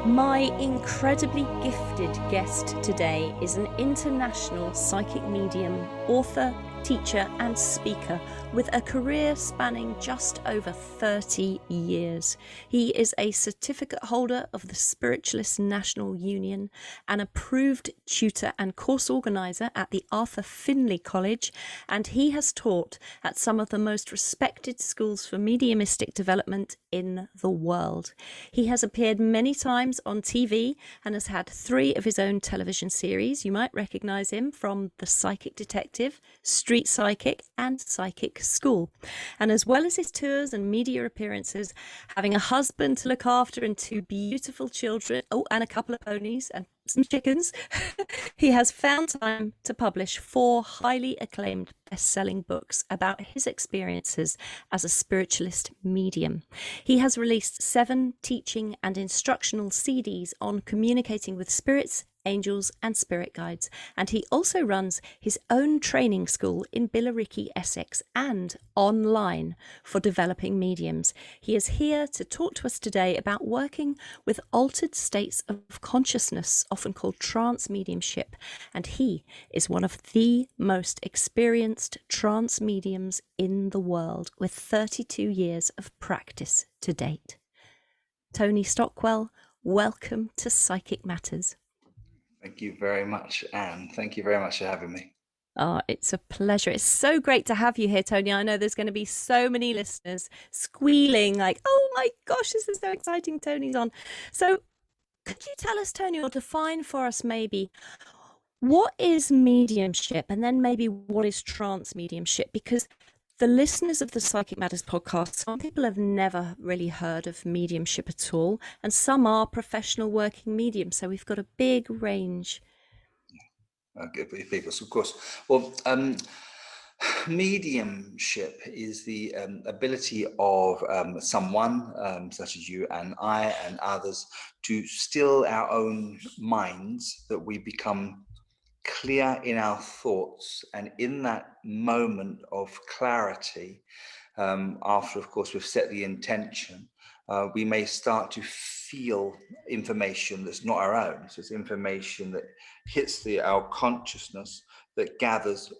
My incredibly gifted guest today is an international psychic medium, author, teacher and speaker with a career spanning just over 30 years. He is a certificate holder of the Spiritualist National Union, an approved tutor and course organizer at the Arthur Findlay College, and he has taught at some of the most respected schools for mediumistic development in the world. He has appeared many times on TV and has had 3 of his own television series. You might recognize him from The Psychic Detective, Street Psychic and Psychic School. And as well as his tours and media appearances, having a husband to look after and 2 beautiful children, and a couple of ponies and some chickens, he has found time to publish 4 highly acclaimed best-selling books about his experiences as a spiritualist medium. He has released 7 teaching and instructional CDs on communicating with spirits, angels and spirit guides, and he also runs his own training school in Billericay, Essex, and online for developing mediums. He is here to talk to us today about working with altered states of consciousness, often called trance mediumship, and he is one of the most experienced trance mediums in the world, with 32 years of practice to date. Tony Stockwell, welcome to Psychic Matters. Thank you very much, Anne. Thank you very much for having me. Oh, it's a pleasure. It's so great to have you here, Tony. I know there's going to be so many listeners squealing like, oh my gosh, this is so exciting. Tony's on. So could you tell us, Tony, or define for us maybe, what is mediumship and then maybe what is trance mediumship? Because the listeners of the Psychic Matters podcast, some people have never really heard of mediumship at all, and some are professional working mediums. So we've got a big range. People, of course. Well, mediumship is the ability of someone, such as you and I and others, to still our own minds, that we become clear in our thoughts, and in that moment of clarity, after of course we've set the intention, we may start to feel information that's not our own. So it's information that hits our consciousness, that gathers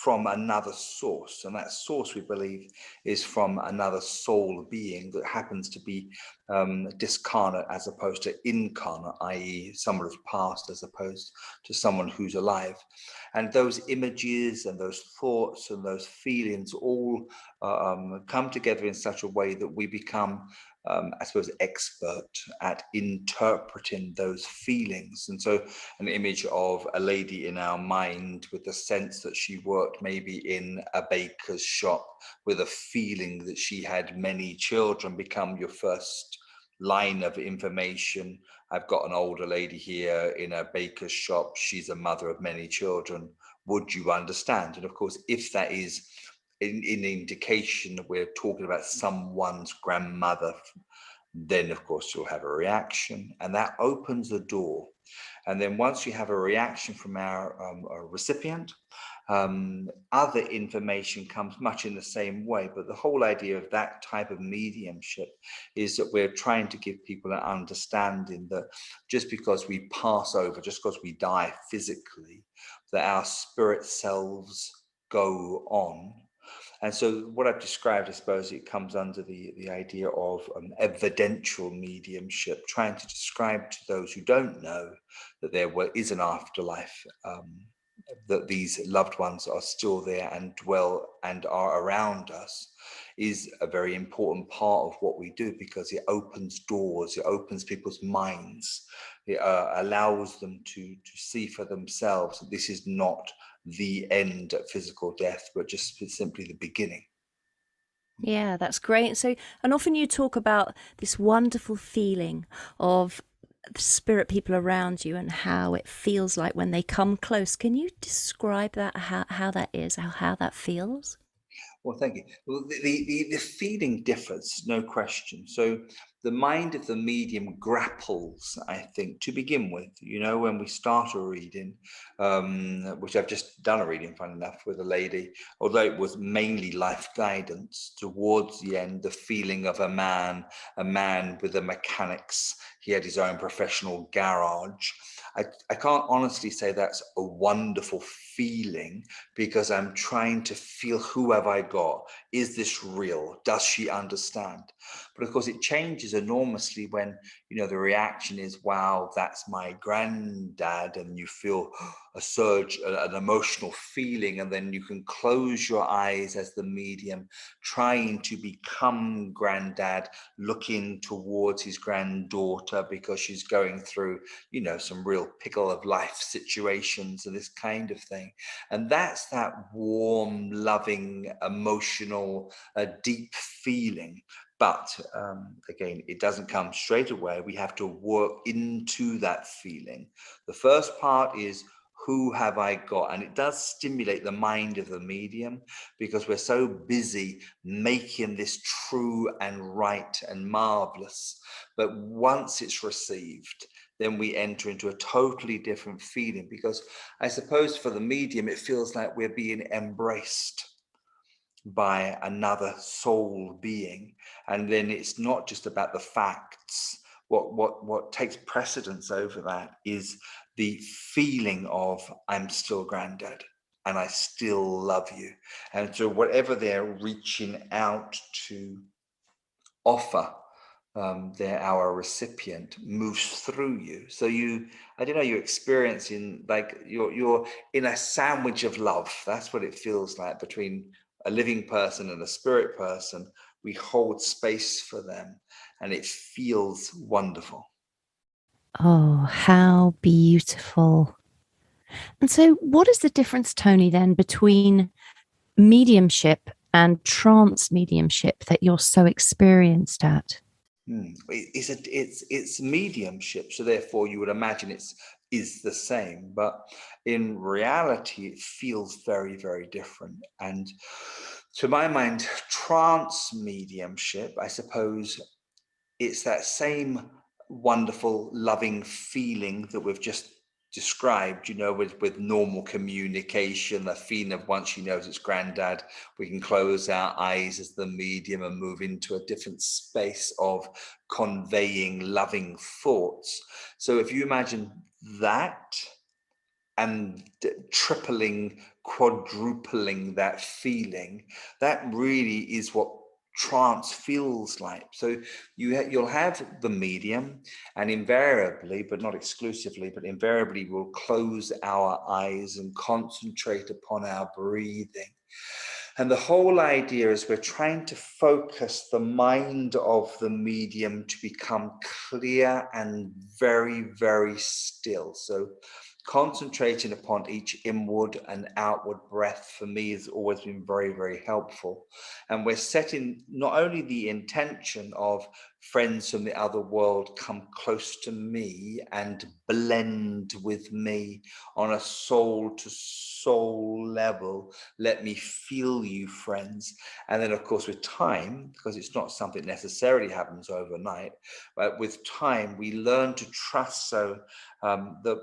from another source, and that source, we believe, is from another soul being that happens to be discarnate as opposed to incarnate, i.e. someone who's passed as opposed to someone who's alive. And those images and those thoughts and those feelings all come together in such a way that we become, I suppose, expert at interpreting those feelings. And so an image of a lady in our mind with the sense that she worked maybe in a baker's shop with a feeling that she had many children become your first line of information. I've got an older lady here in a baker's shop. She's a mother of many children. Would you understand? And of course, if that is in indication that we're talking about someone's grandmother, then of course you'll have a reaction, and that opens the door. And then once you have a reaction from our recipient, other information comes much in the same way. But the whole idea of that type of mediumship is that we're trying to give people an understanding that just because we pass over, just because we die physically, that our spirit selves go on. And so what I've described, I suppose, it comes under the idea of evidential mediumship, trying to describe to those who don't know that there is an afterlife, that these loved ones are still there and dwell and are around us, is a very important part of what we do, because it opens doors, it opens people's minds, it allows them to see for themselves that this is not the end of physical death, but just simply the beginning. Yeah, that's great. So, and often you talk about this wonderful feeling of the spirit people around you and how it feels like when they come close. Can you describe that, how that is, how that feels? Well, thank you. Well, the feeling differs, no question. So the mind of the medium grapples, I think, to begin with. When we start a reading, which I've just done a reading, fun enough, with a lady, although it was mainly life guidance, towards the end, the feeling of a man with the mechanics. He had his own professional garage. I can't honestly say that's a wonderful feeling, because I'm trying to feel, who have I got? Is this real? Does she understand? But of course, it changes enormously when, the reaction is, wow, that's my granddad. And you feel a surge, an emotional feeling. And then you can close your eyes as the medium, trying to become granddad, looking towards his granddaughter because she's going through, some real pickle of life situations and this kind of thing. And that's that warm, loving, emotional, deep feeling. But again, it doesn't come straight away. We have to work into that feeling. The first part is, who have I got? And it does stimulate the mind of the medium, because we're so busy making this true and right and marvelous. But once it's received, then we enter into a totally different feeling, because I suppose for the medium, it feels like we're being embraced by another soul being. And then it's not just about the facts. What takes precedence over that is the feeling of, I'm still granddad and I still love you. And so whatever they're reaching out to offer, they're our recipient, moves through you. So I don't know, you're experiencing, like, you're in a sandwich of love. That's what it feels like, between a living person and a spirit person. We hold space for them, and it feels wonderful. Oh, how beautiful. And so, what is the difference, Tony, then between mediumship and trance mediumship that you're so experienced at? It's mediumship, so therefore you would imagine is the same, but in reality it feels very, very different. And to my mind, trance mediumship, I suppose, it's that same wonderful, loving feeling that we've just described, with normal communication, the feeling of, once she knows it's granddad, we can close our eyes as the medium and move into a different space of conveying loving thoughts. So if you imagine that, and tripling, quadrupling that feeling, that really is what trance feels like. So you'll have the medium, and invariably, but not exclusively, but invariably, we'll close our eyes and concentrate upon our breathing. And the whole idea is, we're trying to focus the mind of the medium to become clear and very, very still. So concentrating upon each inward and outward breath, for me, has always been very, very helpful. And we're setting not only the intention of, friends from the other world, come close to me and blend with me on a soul to soul level. Let me feel you, friends. And then, of course, with time, because it's not something that necessarily happens overnight, but with time, we learn to trust, so that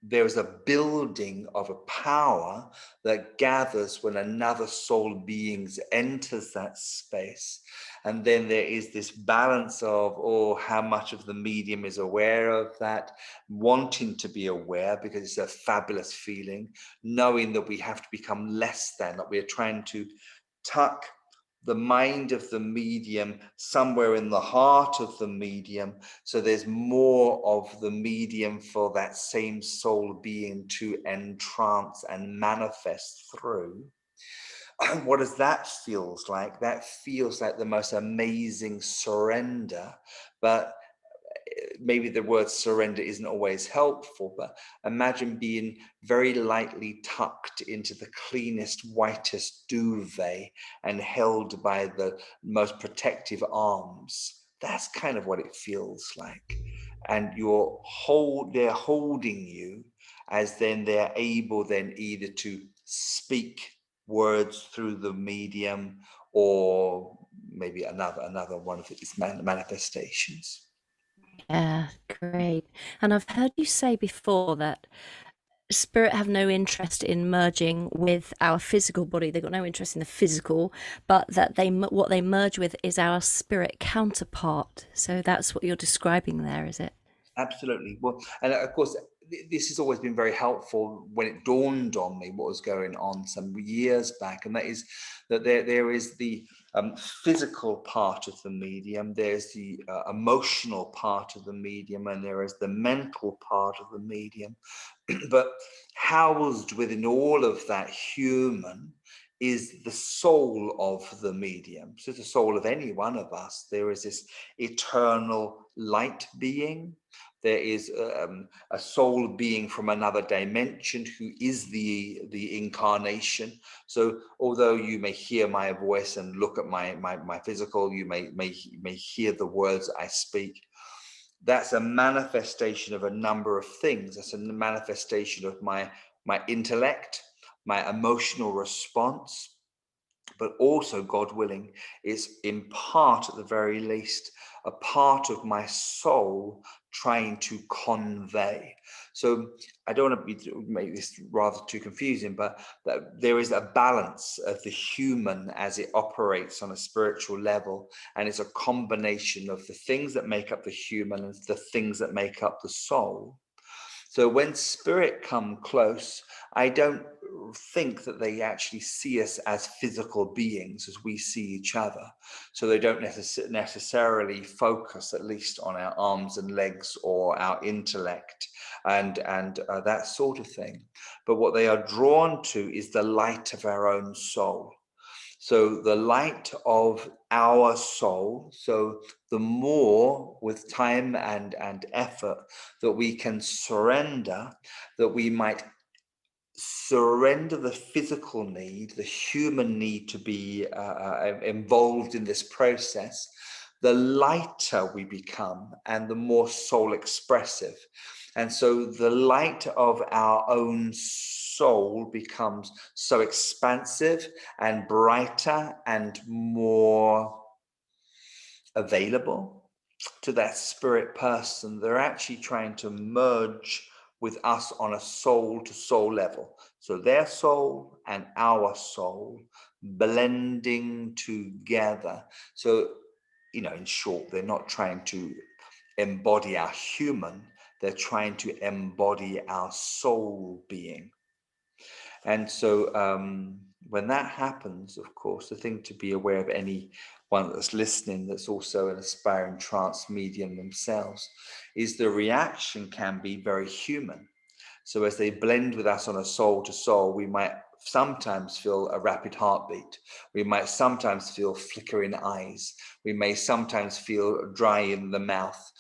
there is a building of a power that gathers when another soul being enters that space. And then there is this balance of, how much of the medium is aware of that, wanting to be aware, because it's a fabulous feeling, knowing that we have to become less than, that we're trying to tuck the mind of the medium somewhere in the heart of the medium, so there's more of the medium for that same soul being to entrance and manifest through. What does that feels like? That feels like the most amazing surrender. But maybe the word surrender isn't always helpful, but imagine being very lightly tucked into the cleanest, whitest duvet and held by the most protective arms. That's kind of what it feels like. And they're holding you, as then they're able then either to speak words through the medium, or maybe another one of its manifestations. Yeah, great. And I've heard you say before that spirit have no interest in merging with our physical body. They've got no interest in the physical, but that what they merge with is our spirit counterpart. So that's what you're describing there, is it? Absolutely. Well, and of course, this has always been very helpful when it dawned on me what was going on some years back, and that is that there is the physical part of the medium, there's the emotional part of the medium, and there is the mental part of the medium. But housed within all of that human is the soul of the medium. So the soul of any one of us. There is this eternal light being. There is a soul being from another dimension who is the incarnation. So although you may hear my voice and look at my physical, you may hear the words I speak. That's a manifestation of a number of things. That's a manifestation of my intellect, my emotional response, but also, God willing, is in part, at the very least, a part of my soul trying to convey. So I don't want to make this rather too confusing, but that there is a balance of the human as it operates on a spiritual level, and it's a combination of the things that make up the human and the things that make up the soul. So when spirit come close, I don't think that they actually see us as physical beings as we see each other. So they don't necessarily focus, at least, on our arms and legs or our intellect and that sort of thing. But what they are drawn to is the light of our own soul. So the light of our soul. So the more, with time and effort, that we can surrender, that we might surrender the physical need, the human need to be involved in this process, the lighter we become and the more soul expressive. And so the light of our own soul becomes so expansive and brighter and more available to that spirit person. They're actually trying to merge with us on a soul to soul level. So their soul and our soul blending together. So, in short, they're not trying to embody our human, they're trying to embody our soul being. And so when that happens, of course, the thing to be aware of anyone that's listening that's also an aspiring trance medium themselves is the reaction can be very human. So as they blend with us on a soul to soul, we might sometimes feel a rapid heartbeat. We might sometimes feel flickering eyes. We may sometimes feel dry in the mouth,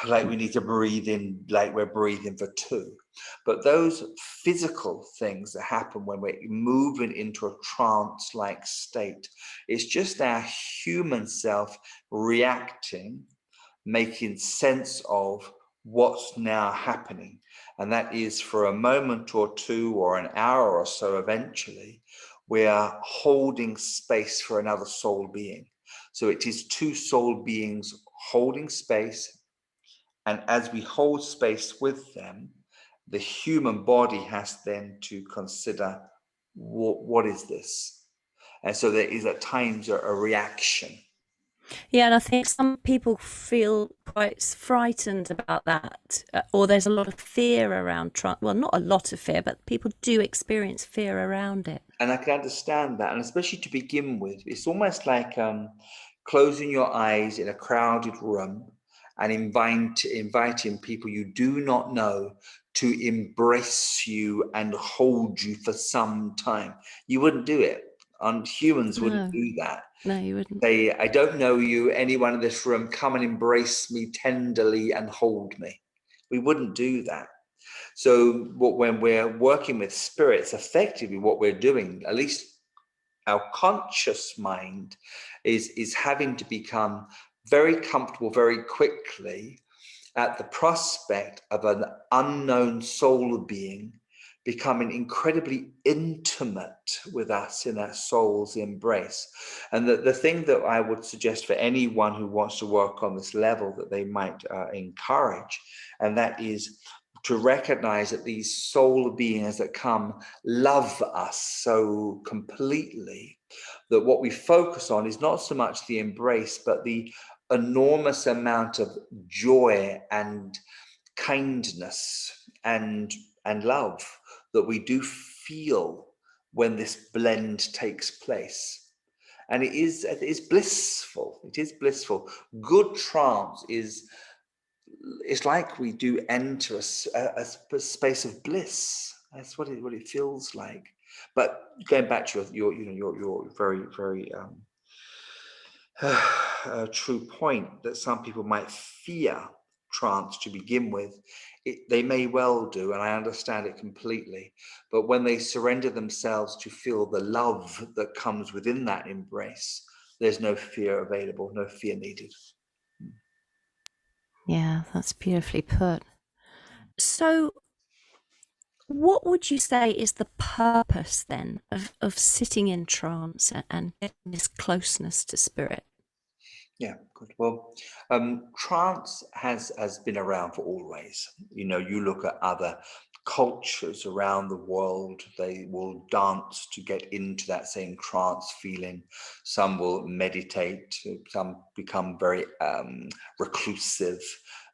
like we need to breathe in, like we're breathing for two. But those physical things that happen when we're moving into a trance-like state, it's just our human self reacting, making sense of what's now happening. And that is, for a moment or two or an hour or so, eventually, we are holding space for another soul being. So it is two soul beings holding space. And as we hold space with them, the human body has then to consider, what is this? And so there is at times a reaction. Yeah, and I think some people feel quite frightened about that, or there's a lot of fear around well, not a lot of fear, but people do experience fear around it. And I can understand that. And especially to begin with, it's almost like closing your eyes in a crowded room and inviting people you do not know to embrace you and hold you for some time. You wouldn't do it. Humans wouldn't No, do that. no, you wouldn't. Say, I don't know you, anyone in this room, come and embrace me tenderly and hold me. We wouldn't do that. So when we're working with spirits, effectively what we're doing, at least our conscious mind, is having to become very comfortable very quickly at the prospect of an unknown soul being becoming incredibly intimate with us in that soul's embrace. And the thing that I would suggest for anyone who wants to work on this level that they might encourage, and that is to recognize that these soul beings that come love us so completely that what we focus on is not so much the embrace, but the enormous amount of joy and kindness and love that we do feel when this blend takes place. And it is blissful. It is blissful. Good trance is, it's like we do enter a space of bliss. That's what it feels like. But going back to your very, very true point that some people might fear trance to begin with. They may well do, and I understand it completely. But when they surrender themselves to feel the love that comes within that embrace, there's no fear available, no fear needed. Yeah, that's beautifully put. So, what would you say is the purpose then of sitting in trance and getting this closeness to spirit? Yeah, good. Well, trance has been around for always. You look at other cultures around the world, they will dance to get into that same trance feeling. Some will meditate, some become very reclusive.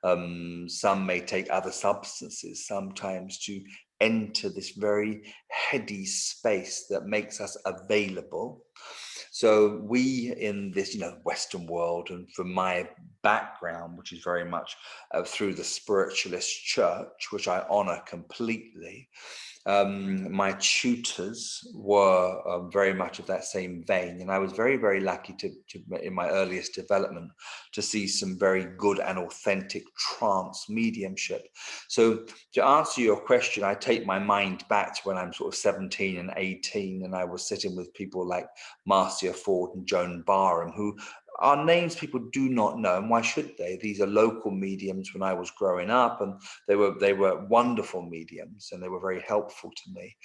Some may take other substances sometimes to enter this very heady space that makes us available. So we in this, Western world, and from my background, which is very much through the spiritualist church, which I honor completely, my tutors were very much of that same vein, and I was very, very lucky to in my earliest development to see some very good and authentic trance mediumship. So to answer your question, I take my mind back to when I'm sort of 17 and 18, and I was sitting with people like Marcia Ford and Joan Barham, who are names people do not know, and why should they? These are local mediums when I was growing up, and they were wonderful mediums, and they were very helpful to me.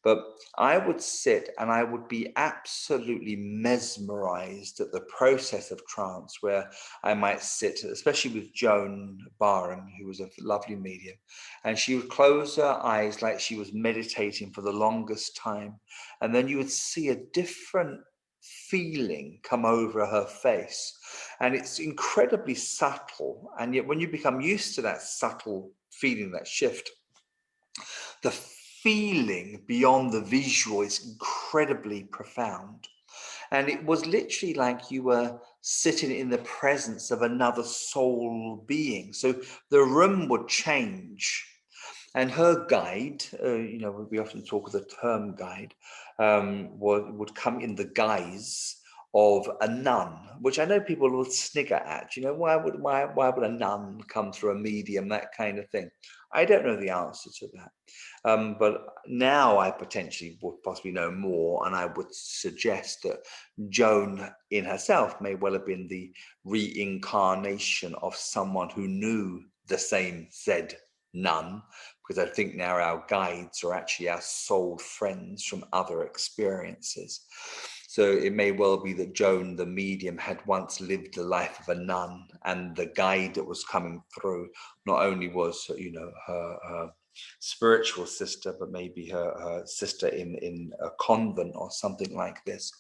But I would sit and I would be absolutely mesmerized at the process of trance, where I might sit, especially with Joan Barham, who was a lovely medium, and she would close her eyes like she was meditating for the longest time, and then you would see a different feeling come over her face, and it's incredibly subtle, and yet when you become used to that subtle feeling, that shift, the feeling beyond the visual is incredibly profound. And it was literally like you were sitting in the presence of another soul being. So the room would change. And her guide, we often talk of the term guide, would come in the guise of a nun, which I know people will snigger at. Why would a nun come through a medium, that kind of thing? I don't know the answer to that. But now I potentially would possibly know more, and I would suggest that Joan in herself may well have been the reincarnation of someone who knew the same said nun, because I think now our guides are actually our soul friends from other experiences. So it may well be that Joan, the medium, had once lived the life of a nun, and the guide that was coming through not only was, her spiritual sister, but maybe her sister in a convent or something like this.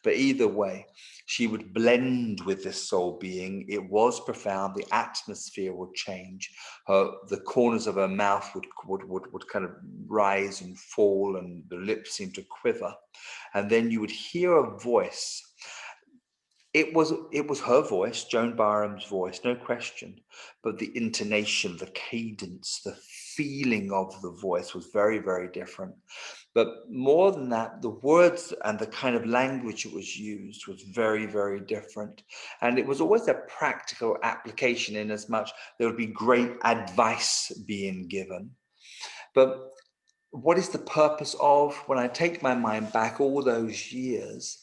But either way, she would blend with this soul being. It was profound. The atmosphere would change. The corners of her mouth would kind of rise and fall, and the lips seemed to quiver. And then you would hear a voice. It was her voice, Joan Barham's voice, no question. But the intonation, the cadence, the feeling of the voice was very, very different. But more than that, the words and the kind of language it was used was very, very different. And it was always a practical application, in as much there would be great advice being given. But what is the purpose of, when I take my mind back all those years,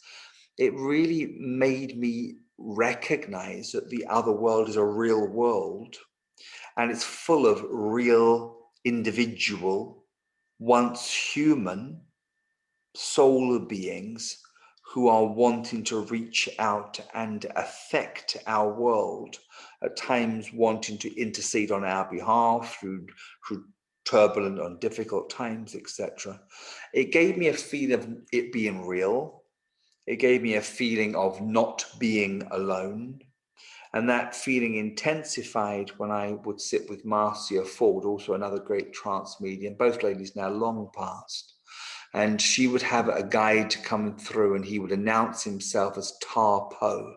it really made me recognize that the other world is a real world, and it's full of real individual once human soul beings who are wanting to reach out and affect our world, at times wanting to intercede on our behalf through turbulent and difficult times, etc. It gave me a feeling of it being real. It gave me a feeling of not being alone. And that feeling intensified when I would sit with Marcia Ford, also another great trance medium, both ladies now long past. And she would have a guide come through and he would announce himself as Tarpo.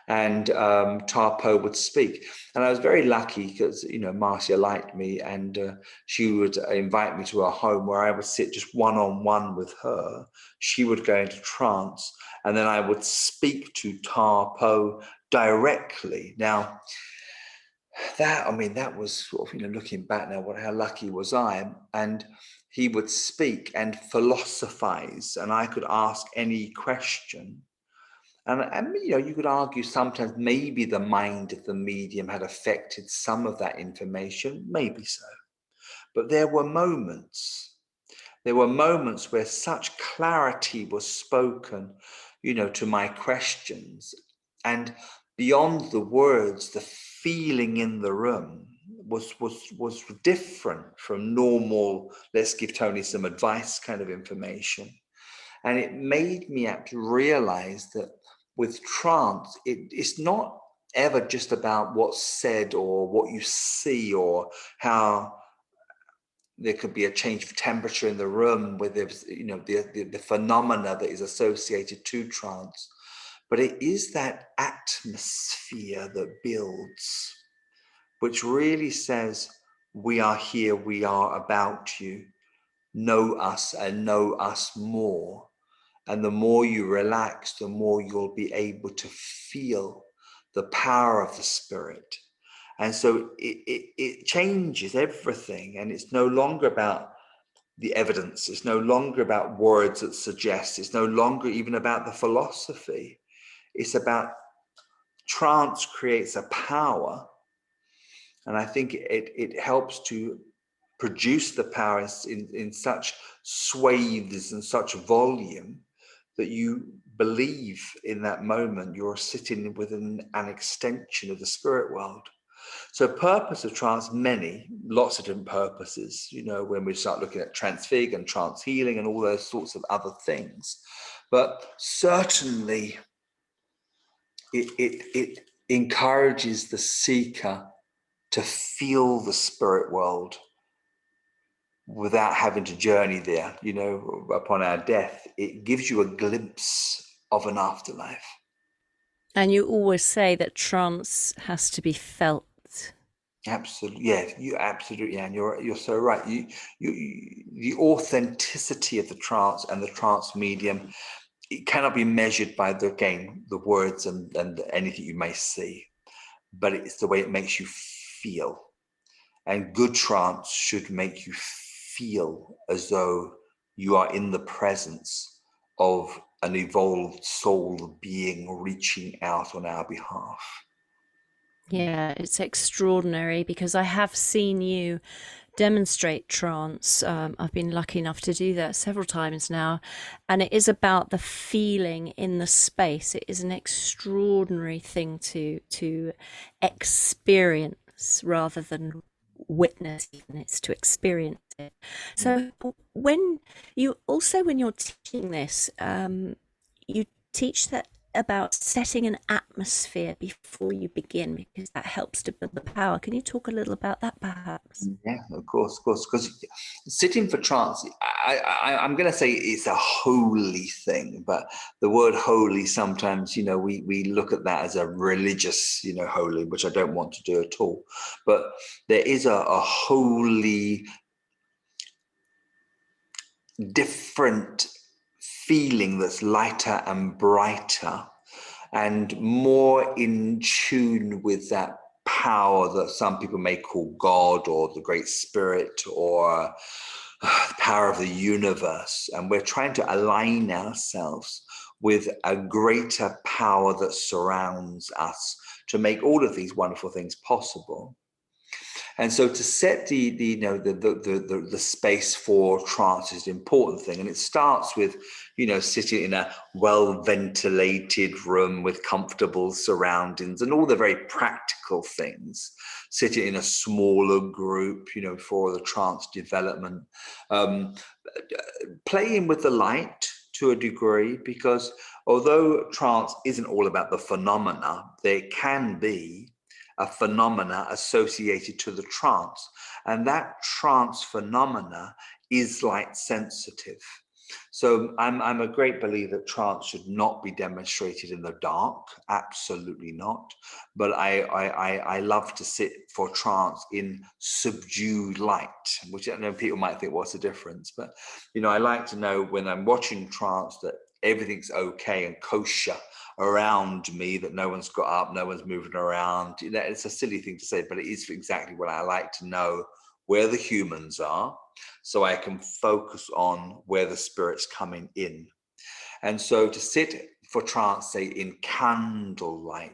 And Tarpo would speak. And I was very lucky because, you know, Marcia liked me, and she would invite me to her home where I would sit just one-on-one with her. She would go into trance, and then I would speak to Tarpo directly. Now, that was sort of, you know, looking back now, how lucky was I? And he would speak and philosophize, and I could ask any question. And you know, you could argue sometimes maybe the mind of the medium had affected some of that information, maybe so. But there were moments where such clarity was spoken, you know, to my questions. And beyond the words, the feeling in the room was different from normal, let's give Tony some advice kind of information. And it made me actually realize that with trance, it's not ever just about what's said or what you see or how there could be a change of temperature in the room with the phenomena that is associated to trance. But it is that atmosphere that builds, which really says, we are here, we are about you, know us and know us more. And the more you relax, the more you'll be able to feel the power of the spirit. And so it changes everything. And it's no longer about the evidence. It's no longer about words that suggest. It's no longer even about the philosophy. It's about trance creates a power. And I think it helps to produce the power in such swathes and such volume that you believe in that moment you're sitting within an extension of the spirit world. So purpose of trance, lots of different purposes, you know, when we start looking at transfig and trance healing and all those sorts of other things. But certainly it encourages the seeker to feel the spirit world without having to journey there, you know, upon our death. It gives you a glimpse of an afterlife. And you always say that trance has to be felt. Absolutely, yeah, you absolutely, and you're so right. The authenticity of the trance and the trance medium, it cannot be measured by the words and anything you may see, but it's the way it makes you feel. And good trance should make you feel as though you are in the presence of an evolved soul being reaching out on our behalf. Yeah, it's extraordinary because I have seen you demonstrate trance. I've been lucky enough to do that several times now. And it is about the feeling in the space. It is an extraordinary thing to experience rather than witness. Even it's to experience it. So when you're teaching this, you teach that about setting an atmosphere before you begin, because that helps to build the power. Can you talk a little about that, perhaps? Yeah, of course, because sitting for trance, I'm going to say it's a holy thing, but the word holy, sometimes, you know, we look at that as a religious, you know, holy, which I don't want to do at all. But there is a holy, different feeling that's lighter and brighter and more in tune with that power that some people may call God or the Great Spirit or the power of the universe. And we're trying to align ourselves with a greater power that surrounds us to make all of these wonderful things possible. And so to set the space for trance is an important thing. And it starts with, sitting in a well-ventilated room with comfortable surroundings and all the very practical things. Sitting in a smaller group, for the trance development. Playing with the light to a degree, because although trance isn't all about the phenomena, there can be a phenomena associated to the trance, and that trance phenomena is light sensitive. So I'm a great believer that trance should not be demonstrated in the dark, absolutely not. But I love to sit for trance in subdued light, which I know people might think, what's the difference? But I like to know when I'm watching trance that everything's okay and kosher around me, that no one's got up, no one's moving around. It's a silly thing to say, but it is exactly what I like to know, where the humans are, so I can focus on where the spirit's coming in. And so to sit for trance, say in candlelight,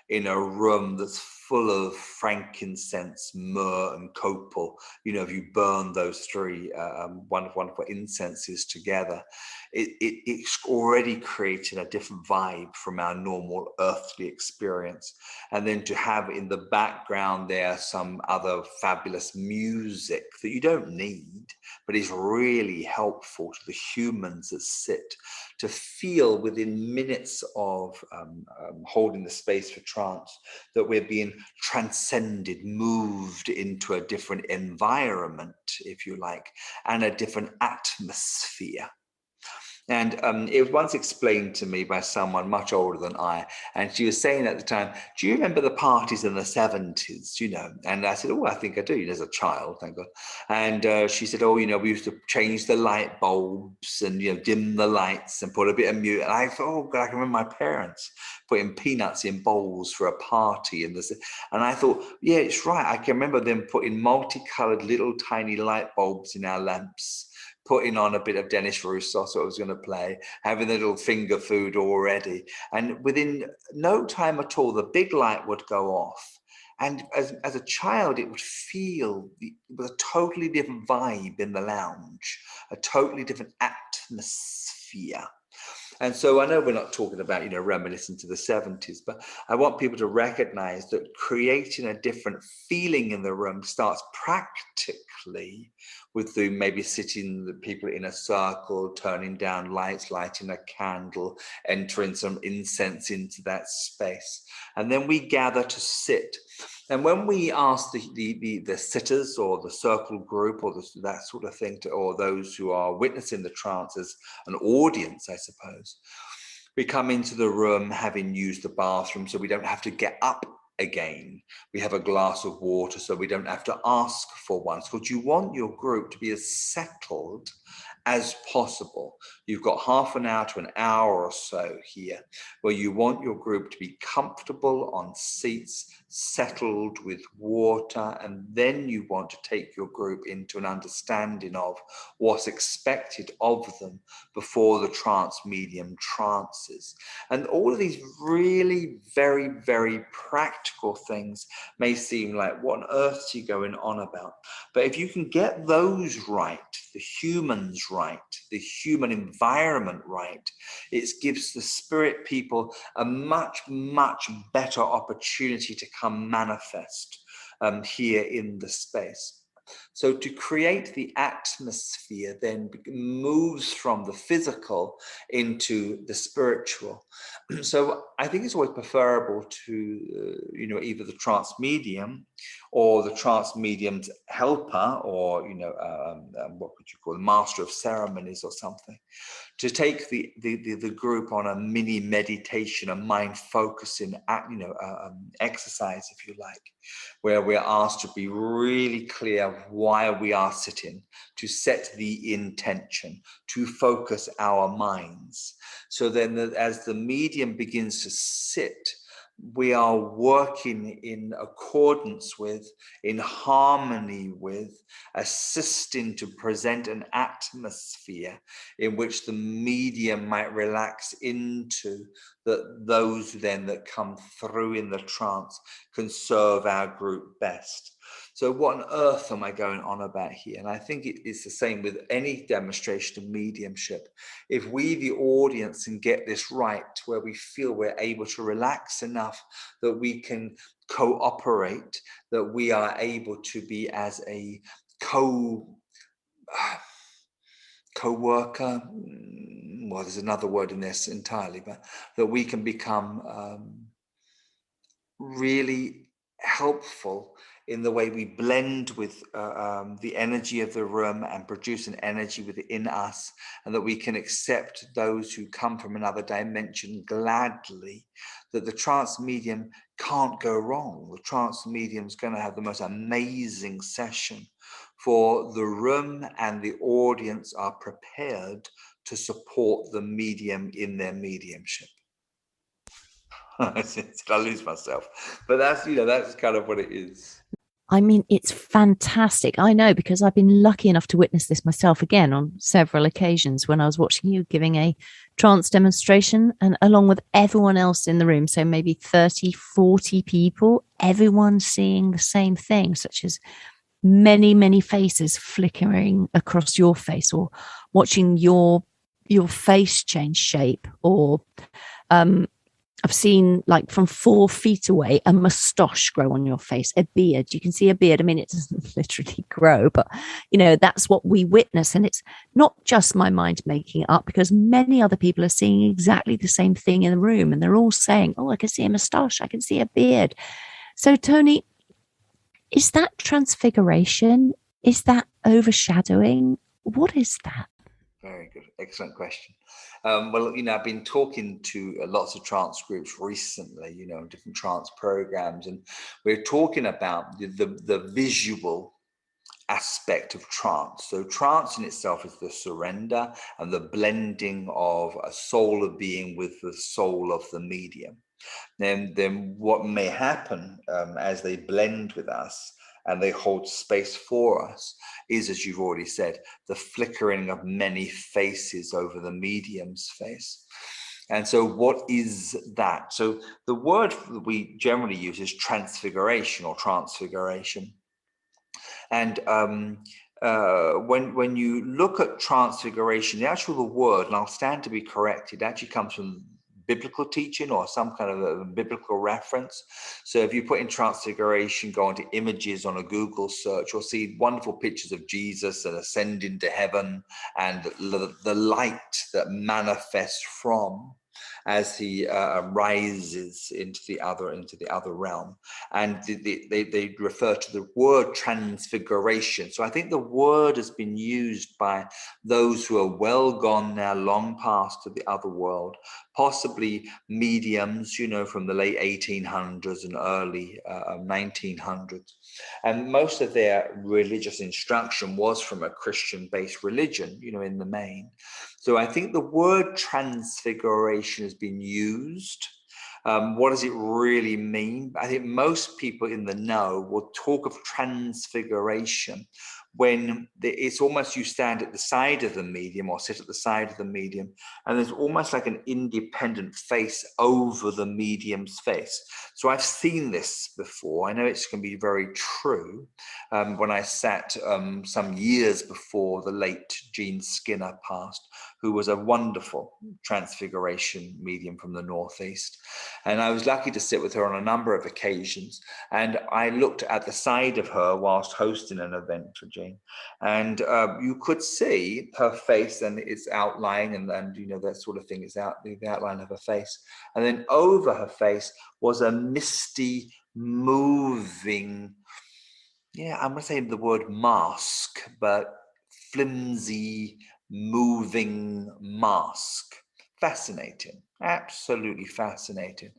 in a room that's full of frankincense, myrrh, and copal, if you burn those three wonderful incenses together, it's already creating a different vibe from our normal earthly experience. And then to have in the background there some other fabulous music that you don't need, but is really helpful to the humans that sit, to feel within minutes of holding the space for trance that we're being transcended, moved into a different environment, if you like, and a different atmosphere. And it was once explained to me by someone much older than I, and she was saying at the time, do you remember the parties in the 70s, And I said, oh, I think I do, as a child, thank God. And she said, oh, we used to change the light bulbs and, dim the lights and put a bit of music. And I thought, oh, God, I can remember my parents putting peanuts in bowls for a party. And I thought, yeah, it's right. I can remember them putting multicolored little tiny light bulbs in our lamps, putting on a bit of Dennis Roussos, what I was going to play, having the little finger food already. And within no time at all, the big light would go off. And as a child, it would feel with a totally different vibe in the lounge, a totally different atmosphere. And so I know we're not talking about, reminiscing to the 70s, but I want people to recognize that creating a different feeling in the room starts practically with maybe sitting the people in a circle, turning down lights, lighting a candle, entering some incense into that space. And then we gather to sit. And when we ask the sitters or the circle group or that sort of thing, or those who are witnessing the trance as an audience, I suppose, we come into the room having used the bathroom, so we don't have to get up again. We have a glass of water, so we don't have to ask for one. So you want your group to be as settled as possible. You've got half an hour to an hour or so here where you want your group to be comfortable on seats, settled with water, and then you want to take your group into an understanding of what's expected of them before the trance medium trances. And all of these really very, very practical things may seem like, what on earth are you going on about? But if you can get those right, the humans right, the human environment right, it gives the spirit people a much, much better opportunity to come manifest here in the space. So to create the atmosphere then moves from the physical into the spiritual. So I think it's always preferable to, either the trance medium or the trance medium's helper, or, what would you call the master of ceremonies or something, to take the group on a mini meditation, a mind focusing exercise, if you like, where we're asked to be really clear why we are sitting, to set the intention, to focus our minds. So then as the medium begins to sit, we are working in accordance with, in harmony with, assisting to present an atmosphere in which the medium might relax into, that those then that come through in the trance can serve our group best. So what on earth am I going on about here? And I think it's the same with any demonstration of mediumship. If we, the audience, can get this right, where we feel we're able to relax enough that we can cooperate, that we are able to be as a co-worker, well, there's another word in this entirely, but that we can become really helpful in the way we blend with the energy of the room and produce an energy within us, and that we can accept those who come from another dimension gladly, that the trance medium can't go wrong. The trance medium is going to have the most amazing session, for the room and the audience are prepared to support the medium in their mediumship. Did I lose myself? But that's kind of what it is. I mean, it's fantastic. I know, because I've been lucky enough to witness this myself again on several occasions when I was watching you giving a trance demonstration, and along with everyone else in the room, so maybe 30, 40 people, everyone seeing the same thing, such as many, many faces flickering across your face, or watching your face change shape, or I've seen, like, from 4 feet away, a moustache grow on your face, a beard. You can see a beard. I mean, it doesn't literally grow, but, that's what we witness. And it's not just my mind making it up, because many other people are seeing exactly the same thing in the room. And they're all saying, oh, I can see a moustache. I can see a beard. So, Tony, is that transfiguration? Is that overshadowing? What is that? Very good. Excellent question. Well, I've been talking to lots of trance groups recently, different trance programs, and we're talking about the visual aspect of trance. So trance in itself is the surrender and the blending of a soul of being with the soul of the medium. Then what may happen as they blend with us and they hold space for us is, as you've already said, the flickering of many faces over the medium's face. And so what is that? So the word that we generally use is transfiguration or transfiguration. And when you look at transfiguration, the word, and I'll stand to be corrected, actually comes from biblical teaching or some kind of a biblical reference. So if you put in transfiguration, go onto images on a Google search, you'll see wonderful pictures of Jesus that ascend into heaven, and the light that manifests from as he rises into the other realm. And they refer to the word transfiguration. So I think the word has been used by those who are well gone now, long past to the other world, possibly mediums, from the late 1800s and early 1900s. And most of their religious instruction was from a Christian-based religion, in the main. So I think the word transfiguration has been used. What does it really mean? I think most people in the know will talk of transfiguration when it's almost you stand at the side of the medium or sit at the side of the medium, and there's almost like an independent face over the medium's face. So I've seen this before. I know it's going to be very true. When I sat some years before the late Jean Skinner passed, who was a wonderful transfiguration medium from the Northeast. And I was lucky to sit with her on a number of occasions. And I looked at the side of her whilst hosting an event for Jean. And you could see her face and its outline, and that sort of thing is the outline of her face. And then over her face was a misty, moving, I'm going to say the word mask, but flimsy, moving mask. Fascinating, absolutely fascinating.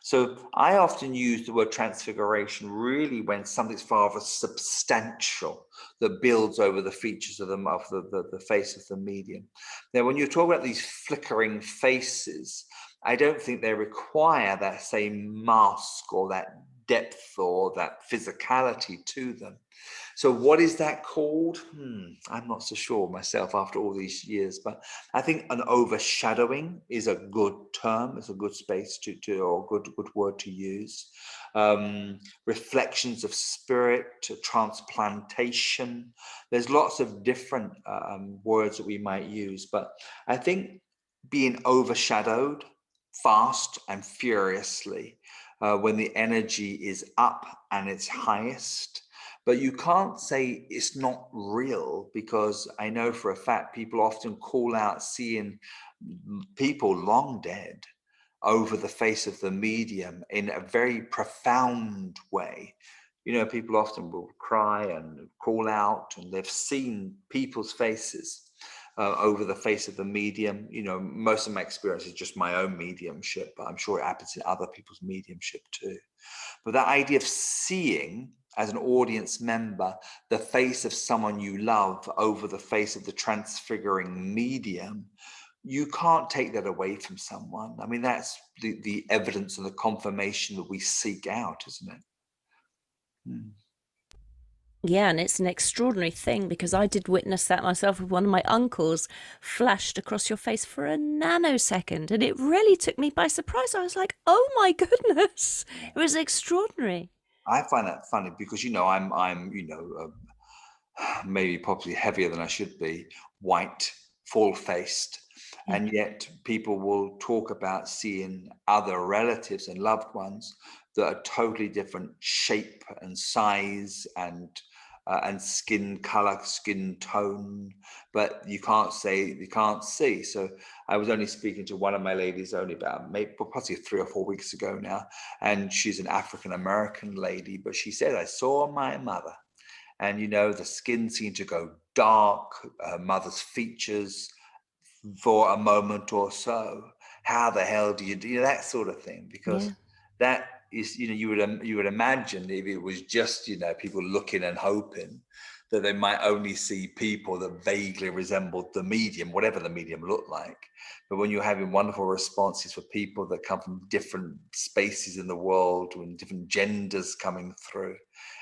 So I often use the word transfiguration really when something's far more substantial that builds over the features of the face of the medium. Now, when you talk about these flickering faces, I don't think they require that same mask or that depth or that physicality to them. So what is that called? I'm not so sure myself after all these years, but I think an overshadowing is a good term. It's a good space to or good word to use. Reflections of spirit, transplantation. There's lots of different words that we might use, but I think being overshadowed fast and furiously when the energy is up and it's highest. But you can't say it's not real, because I know for a fact people often call out seeing people long dead over the face of the medium in a very profound way. You know, people often will cry and call out, and they've seen people's faces over the face of the medium. You know, most of my experience is just my own mediumship, but I'm sure it happens in other people's mediumship too. But that idea of seeing as an audience member the face of someone you love over the face of the transfiguring medium, you can't take that away from someone. I mean, that's the evidence and the confirmation that we seek out, isn't it? Yeah, and it's an extraordinary thing, because I did witness that myself with one of my uncles, flashed across your face for a nanosecond, and it really took me by surprise. I was like, oh my goodness, it was extraordinary. I find that funny because, you know, I'm maybe probably heavier than I should be, white, full-faced, Yeah. and yet people will talk about seeing other relatives and loved ones that are totally different shape and size and skin color, skin tone, but you can't see. So I was only speaking to one of my ladies only about maybe possibly 3 or 4 weeks ago now, and she's an African American lady, but she said, I saw my mother, and you know, the skin seemed to go dark, her mother's features for a moment or so. How the hell do you do that sort of thing? Because Yeah. that is, you know, you would imagine if it was just, you know, people looking and hoping that they might only see people that vaguely resembled the medium, whatever the medium looked like. But when you're having wonderful responses for people that come from different spaces in the world and different genders coming through,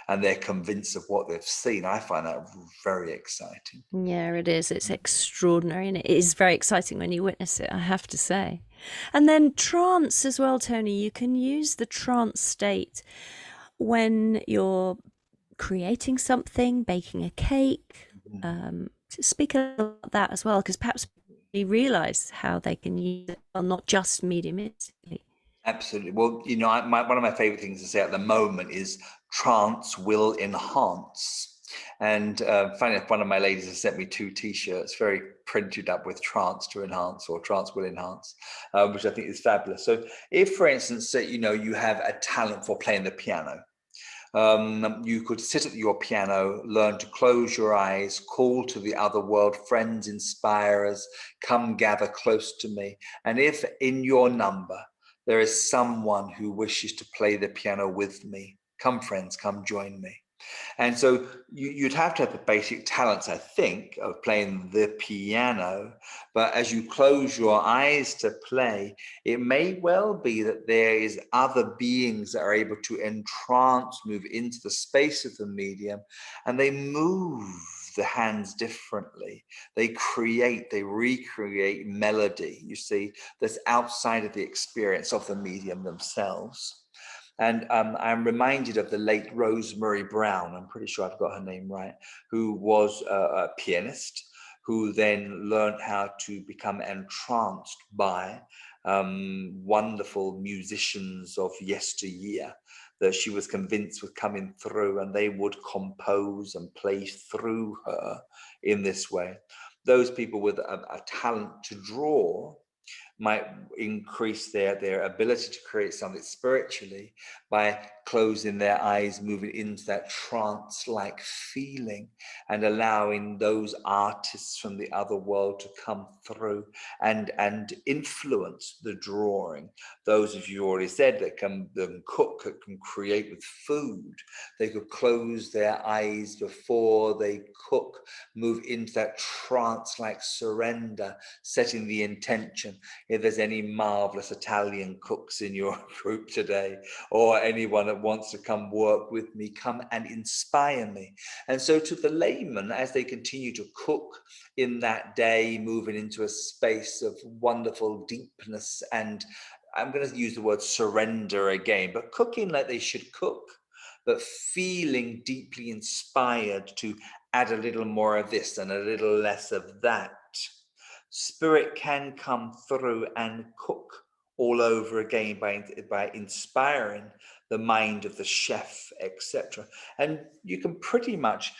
and they're convinced of what they've seen, I find that very exciting. Yeah, it is. It's extraordinary, and it is very exciting when you witness it, I have to say. And then trance as well, Tony. You can use the trance state when you're creating something, baking a cake. Speak about that as well, because perhaps we realise how they can use it, well, not just mediumistically. Absolutely. Well, you know, one of my favorite things to say at the moment is trance will enhance. And funny enough, one of my ladies has sent me 2 T-shirts, very printed up with trance to enhance or trance will enhance, which I think is fabulous. So if, for instance, you know, you have a talent for playing the piano, you could sit at your piano, learn to close your eyes, call to the other world, friends, inspirers, come gather close to me. And if in your number there is someone who wishes to play the piano with me, come friends, come join me. And so you'd have to have the basic talents, I think, of playing the piano. But as you close your eyes to play, it may well be that there is other beings that are able to entrance, move into the space of the medium, and they move the hands differently. They create, they recreate melody, you see, that's outside of the experience of the medium themselves. And I'm reminded of the late Rosemary Brown, I'm pretty sure I've got her name right, who was a pianist, who then learned how to become entranced by wonderful musicians of yesteryear that she was convinced were coming through, and they would compose and play through her in this way. Those people with a talent to draw might increase their ability to create something spiritually by closing their eyes, moving into that trance-like feeling, and allowing those artists from the other world to come through and influence the drawing. Those of you already said that can cook, that can create with food. They could close their eyes before they cook, move into that trance-like surrender, setting the intention. If there's any marvelous Italian cooks in your group today, or anyone that wants to come work with me, come and inspire me. And so to the layman, as they continue to cook in that day, moving into a space of wonderful deepness, and I'm going to use the word surrender again, but cooking like they should cook, but feeling deeply inspired to add a little more of this and a little less of that. Spirit can come through and cook all over again by inspiring the mind of the chef, etc. And you can pretty much,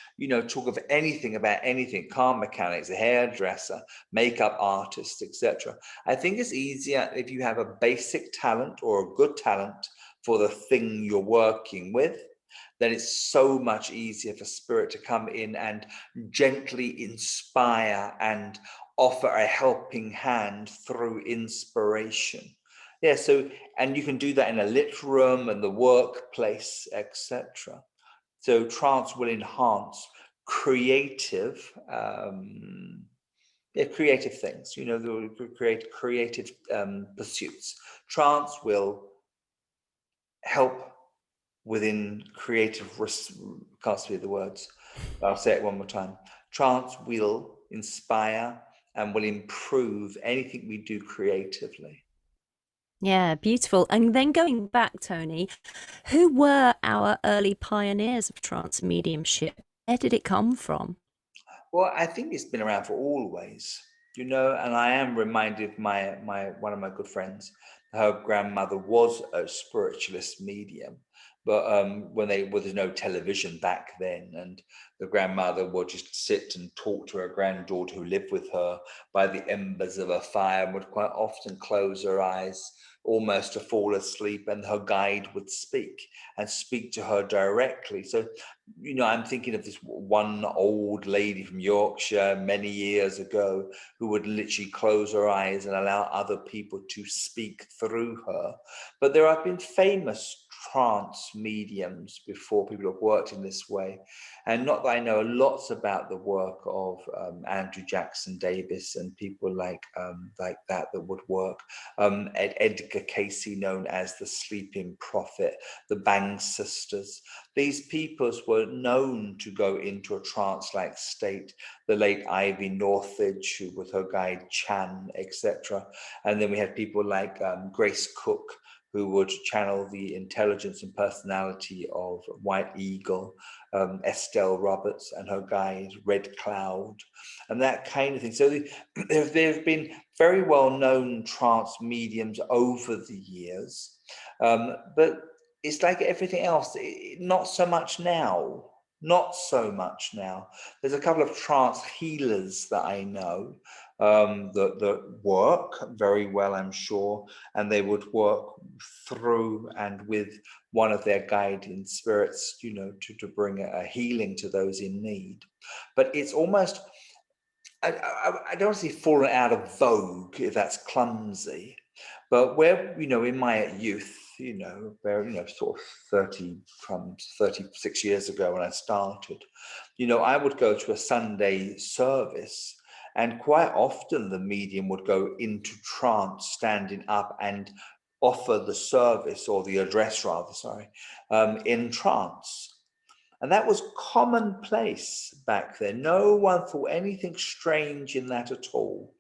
talk of anything about anything: car mechanics, a hairdresser, makeup artists, etc. I think it's easier if you have a basic talent or a good talent for the thing you're working with. Then it's so much easier for spirit to come in and gently inspire and offer a helping hand through inspiration. Yeah, so, and you can do that in a lit room and the workplace, etc. So trance will enhance creative, creative things, create creative pursuits. Trance will help within creative, can't speak the words, I'll say it one more time. Trance will inspire and will improve anything we do creatively. Yeah, beautiful. And then going back, Tony, who were our early pioneers of trance mediumship? Where did it come from? Well, I think it's been around for always, and I am reminded of my one of my good friends. Her grandmother was a spiritualist medium, but when there's no television back then, and the grandmother would just sit and talk to her granddaughter who lived with her by the embers of a fire, and would quite often close her eyes almost to fall asleep, and her guide would speak to her directly. So I'm thinking of this one old lady from Yorkshire many years ago who would literally close her eyes and allow other people to speak through her. But there have been famous trance mediums before, people have worked in this way. And not that I know lots about the work of Andrew Jackson Davis and people like that would work. Edgar Casey, known as the Sleeping Prophet, the Bang Sisters. These peoples were known to go into a trance-like state. The late Ivy Northridge, who with her guide Chan, etc. And then we had people like Grace Cook, who would channel the intelligence and personality of White Eagle, Estelle Roberts and her guide Red Cloud, and that kind of thing. So there have been very well-known trance mediums over the years, but it's like everything else, not so much now. Not so much now. There's a couple of trance healers that I know that work very well, I'm sure, and they would work through and with one of their guiding spirits, to bring a healing to those in need. But it's almost, I don't want to say fallen out of vogue, if that's clumsy, but where, in my youth, sort of 36 years ago when I started, I would go to a Sunday service, and quite often the medium would go into trance, standing up and offer the service, or the address rather, in trance. And that was commonplace back then. No one thought anything strange in that at all.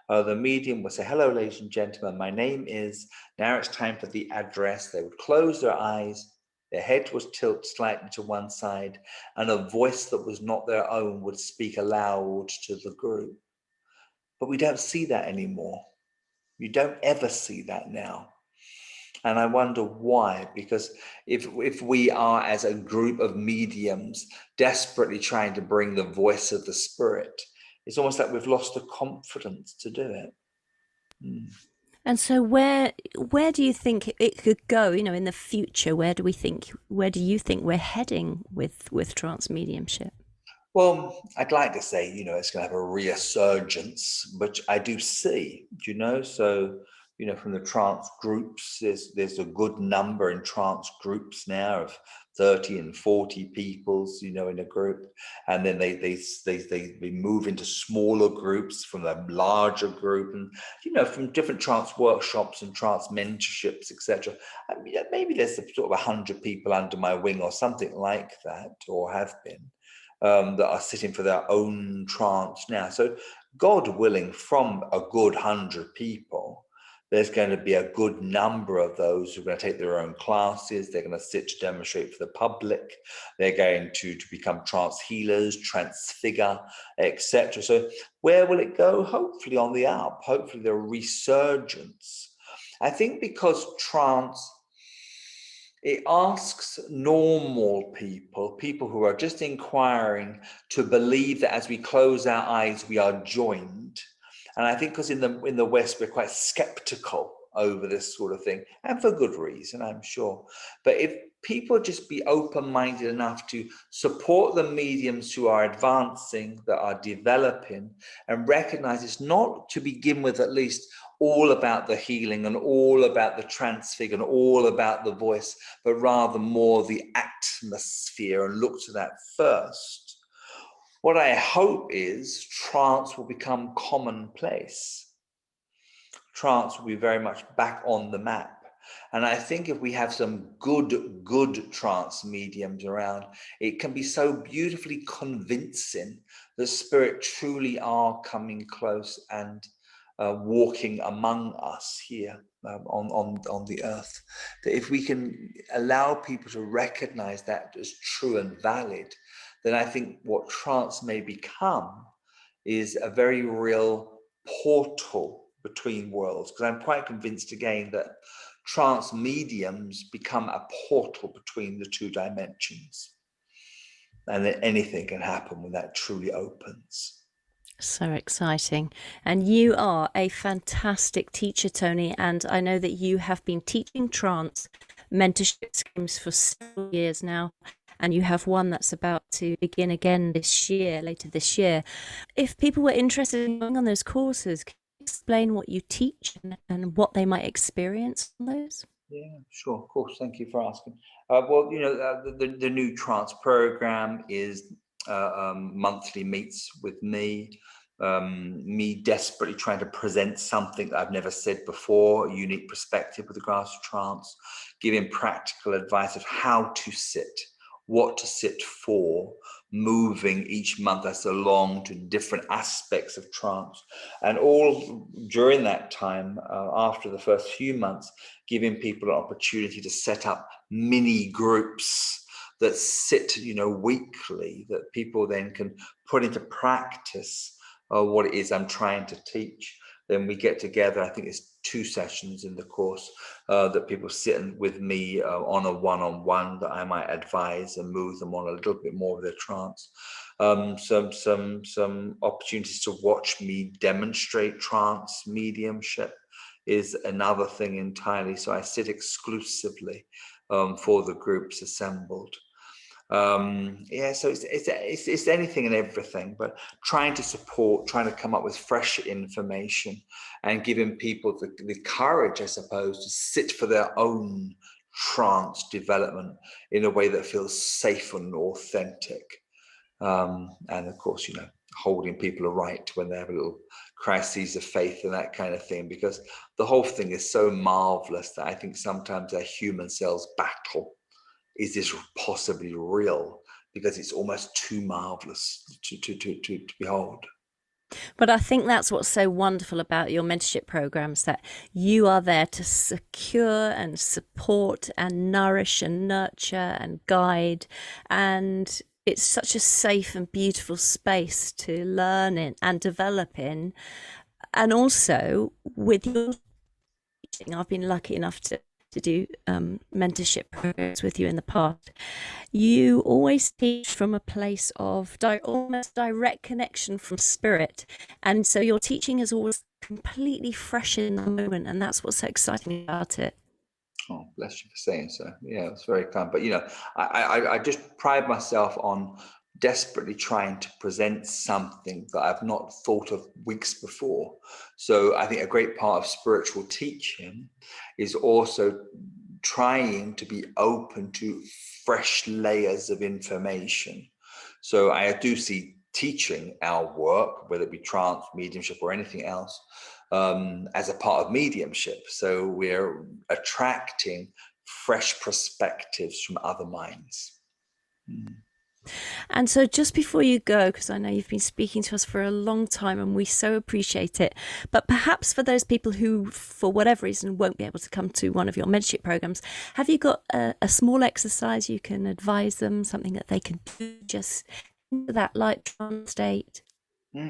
The medium would say, "Hello, ladies and gentlemen, my name is," now it's time for the address. They would close their eyes, their head was tilted slightly to one side, and a voice that was not their own would speak aloud to the group. But we don't see that anymore. You don't ever see that now. And I wonder why, because if we are, as a group of mediums, desperately trying to bring the voice of the spirit, it's almost like we've lost the confidence to do it. And so where do you think it could go, you know, in the future? Where do you think we're heading with trance mediumship? Well, I'd like to say, it's going to have a resurgence, which I do see, So, from the trance groups, there's a good number in trance groups now of 30 and 40 peoples, in a group. And then they move into smaller groups from a larger group and, from different trance workshops and trance mentorships, etc. I mean, maybe there's sort of 100 people under my wing or something like that, or have been that are sitting for their own trance now. So, God willing, from a good 100 people, there's going to be a good number of those who are going to take their own classes. They're going to sit to demonstrate for the public. They're going to become trance healers, transfigure, etc. So, where will it go? Hopefully on the up. Hopefully the resurgence. I think because trance, it asks normal people who are just inquiring, to believe that as we close our eyes, we are joined. And I think because in the West, we're quite skeptical over this sort of thing, and for good reason, I'm sure. But if people just be open-minded enough to support the mediums who are advancing, that are developing, and recognize it's not, to begin with at least, all about the healing and all about the transfig and all about the voice, but rather more the atmosphere, and look to that first. What I hope is trance will become commonplace. Trance will be very much back on the map. And I think if we have some good trance mediums around, it can be so beautifully convincing that spirit truly are coming close and walking among us here on the earth. That if we can allow people to recognize that as true and valid, then I think what trance may become is a very real portal between worlds. Because I'm quite convinced again that trance mediums become a portal between the two dimensions, and that anything can happen when that truly opens. So exciting. And you are a fantastic teacher, Tony. And I know that you have been teaching trance mentorship schemes for several years now. And you have one that's about to begin again later this year. If people were interested in going on those courses, can you explain what you teach and what they might experience on those? Yeah, sure, of course. Thank you for asking. Well, the new trance program is monthly meets with me. Me desperately trying to present something that I've never said before, a unique perspective with regards to trance, giving practical advice of how to sit, what to sit for, moving each month as along to different aspects of trance. And all during that time, after the first few months, giving people an opportunity to set up mini groups that sit, weekly, that people then can put into practice what it is I'm trying to teach. Then we get together, I think it's 2 sessions in the course, that people sit with me on a one-on-one, that I might advise and move them on a little bit more of their trance. Some opportunities to watch me demonstrate trance mediumship is another thing entirely. So I sit exclusively for the groups assembled. So it's anything and everything, but trying to support, trying to come up with fresh information, and giving people the courage, I suppose, to sit for their own trance development in a way that feels safe and authentic. And of course, holding people aright when they have a little crises of faith and that kind of thing, because the whole thing is so marvelous that I think sometimes our human selves battle. Is this possibly real? Because it's almost too marvelous to behold. But I think that's what's so wonderful about your mentorship programs, that you are there to secure and support and nourish and nurture and guide. And it's such a safe and beautiful space to learn in and develop in. And also with your teaching, I've been lucky enough to do mentorship programs with you in the past. You always teach from a place of almost direct connection from spirit, and so your teaching is always completely fresh in the moment, and that's what's so exciting about it. Oh, bless you for saying so. Yeah, it's very kind. But I just pride myself on desperately trying to present something that I've not thought of weeks before. So I think a great part of spiritual teaching is also trying to be open to fresh layers of information. So I do see teaching our work, whether it be trance, mediumship, or anything else, as a part of mediumship. So we're attracting fresh perspectives from other minds. Mm. And so just before you go, because I know you've been speaking to us for a long time and we so appreciate it, but perhaps for those people who, for whatever reason, won't be able to come to one of your mentorship programs, have you got a small exercise you can advise them, something that they can do just into that light trance state?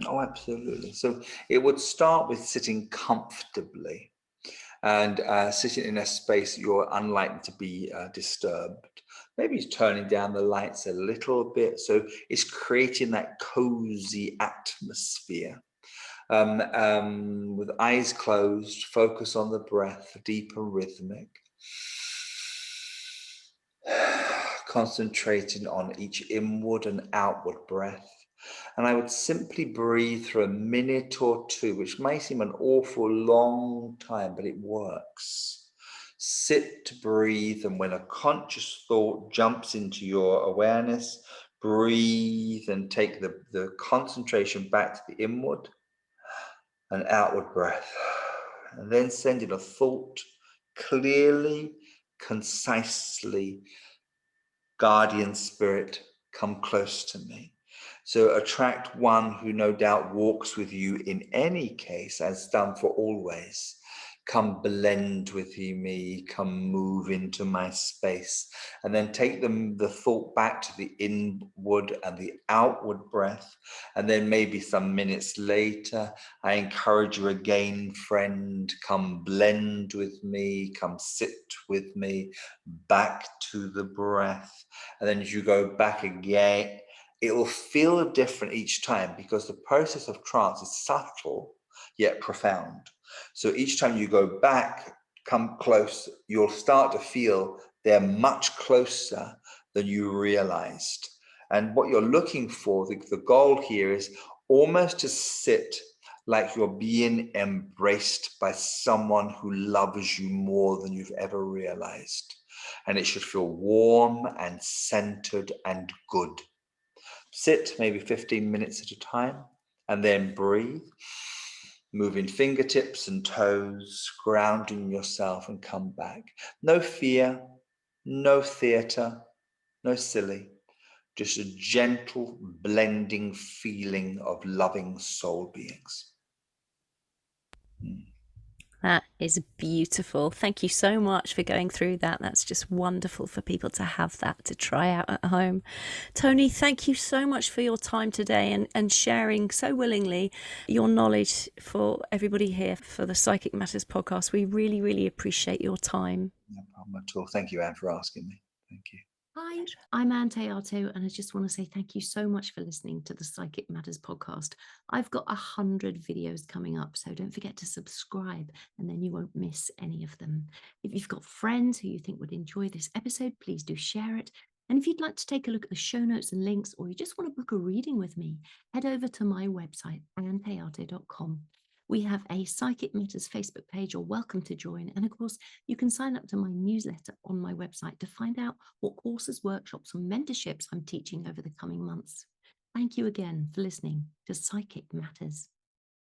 Oh, absolutely. So it would start with sitting comfortably and sitting in a space you're unlikely to be disturbed. Maybe turning down the lights a little bit. So it's creating that cozy atmosphere. With eyes closed, focus on the breath, deep and rhythmic. Concentrating on each inward and outward breath. And I would simply breathe for a minute or two, which may seem an awful long time, but it works. Sit to breathe, and when a conscious thought jumps into your awareness, breathe and take the concentration back to the inward and outward breath. And then send in a thought clearly, concisely. Guardian spirit, come close to me. So attract one who no doubt walks with you in any case, as done for always. Come blend with me, come move into my space, and then take the thought back to the inward and the outward breath. And then maybe some minutes later, I encourage you again, friend, come blend with me, come sit with me, back to the breath. And then as you go back again, it will feel different each time because the process of trance is subtle yet profound. So each time you go back, come close, you'll start to feel they're much closer than you realized. And what you're looking for, the goal here is almost to sit like you're being embraced by someone who loves you more than you've ever realized. And it should feel warm and centered and good. Sit maybe 15 minutes at a time and then breathe, moving fingertips and toes, grounding yourself and come back. No fear, no theater, no silly, just a gentle blending feeling of loving soul beings. That is beautiful. Thank you so much for going through that. That's just wonderful for people to have that to try out at home. Tony, thank you so much for your time today and sharing so willingly your knowledge for everybody here for the Psychic Matters podcast. We really, really appreciate your time. No problem at all. Thank you, Anne, for asking me. Thank you. Hi, I'm Anne Teato, and I just want to say thank you so much for listening to the Psychic Matters podcast. I've got 100 videos coming up, so don't forget to subscribe, and then you won't miss any of them. If you've got friends who you think would enjoy this episode, please do share it. And if you'd like to take a look at the show notes and links, or you just want to book a reading with me, head over to my website, anneteato.com. We have a Psychic Matters Facebook page. You're welcome to join. And of course, you can sign up to my newsletter on my website to find out what courses, workshops, and mentorships I'm teaching over the coming months. Thank you again for listening to Psychic Matters.